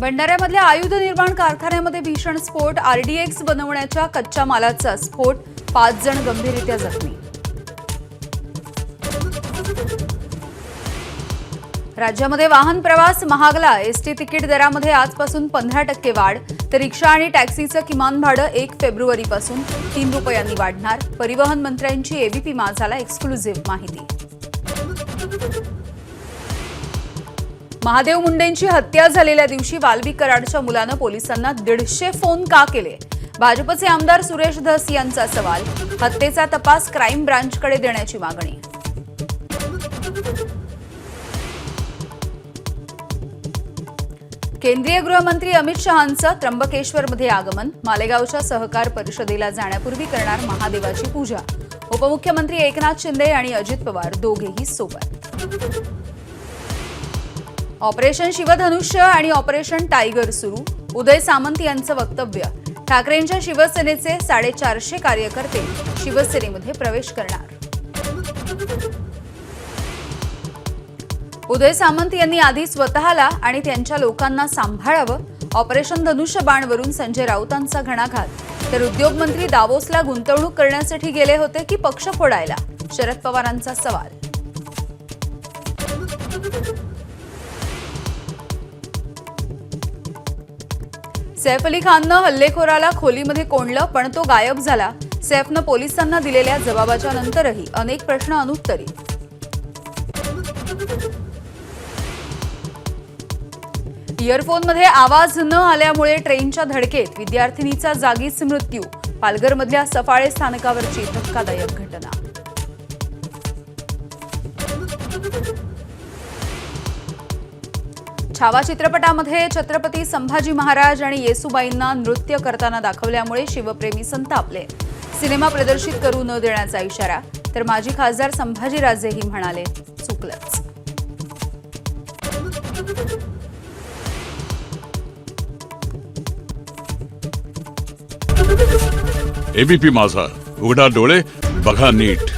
भंडाऱ्यामधल्या आयुध निर्माण कारखान्यामध्ये भीषण स्फोट, आरडीएक्स बनवण्याच्या कच्च्या मालाचा स्फोट, 5 जण गंभीररीत्या जखमी. राज्यामध्ये वाहन प्रवास महागला. एसटी तिकीट दरामध्ये आजपासून 15% वाढ, तर रिक्षा आणि टॅक्सीचं किमान भाडं 1 फेब्रुवारीपासून 3 रुपयांनी वाढणार. परिवहन मंत्र्यांची एबीपी माझाला एक्सक्लुझिव्ह माहिती. महादेव मुंडेंची हत्या झालेल्या दिवशी वाल्मी कराडच्या मुलानं पोलिसांना 150 फोन का केले? भाजपचे आमदार सुरेश धस यांचा सवाल. हत्येचा तपास क्राईम ब्रांचकडे देण्याची मागणी. केंद्रीय गृहमंत्री अमित शहांचं त्र्यंबकेश्वरमध्ये आगमन. मालेगावच्या सहकार परिषदेला जाण्यापूर्वी करणार महादेवाची पूजा. उपमुख्यमंत्री एकनाथ शिंदे आणि अजित पवार दोघेही सोबत. ऑपरेशन शिवधनुष्य आणि ऑपरेशन टायगर सुरू. उदय सामंत यांचं वक्तव्य. ठाकरेंच्या शिवसेनेचे 450 कार्यकर्ते शिवसेनेमध्ये प्रवेश करणार. उदय सामंत यांनी आधी स्वतःला आणि त्यांच्या लोकांना सांभाळावं. ऑपरेशन धनुष्य बाणवरून संजय राऊतांचा घणाघात. तर उद्योगमंत्री दावोसला गुंतवणूक करण्यासाठी गेले होते की पक्ष फोडायला? शरद पवारांचा सवाल. सैफ अली खाननं हल्लेखोराला खोलीमध्ये कोंडलं, पण तो गायब झाला. सैफनं पोलिसांना दिलेल्या जबाबाच्या नंतरही अनेक प्रश्न अनुत्तरित. इयरफोनमध्ये आवाज न आल्यामुळे ट्रेनच्या धडकेत विद्यार्थिनीचा जागीच मृत्यू. पालघरमधल्या सफाळे स्थानकावरची धक्कादायक घटना. छावा चित्रपटामध्ये छत्रपती संभाजी महाराज आणि येसुबाईंना नृत्य करताना दाखवल्यामुळे शिवप्रेमी संतापले. सिनेमा प्रदर्शित करू न देण्याचा इशारा. तर माजी खासदार संभाजीराजेही म्हणाले, चुकलंच. एबीपी माझा, उघडा डोळे बघा नीट.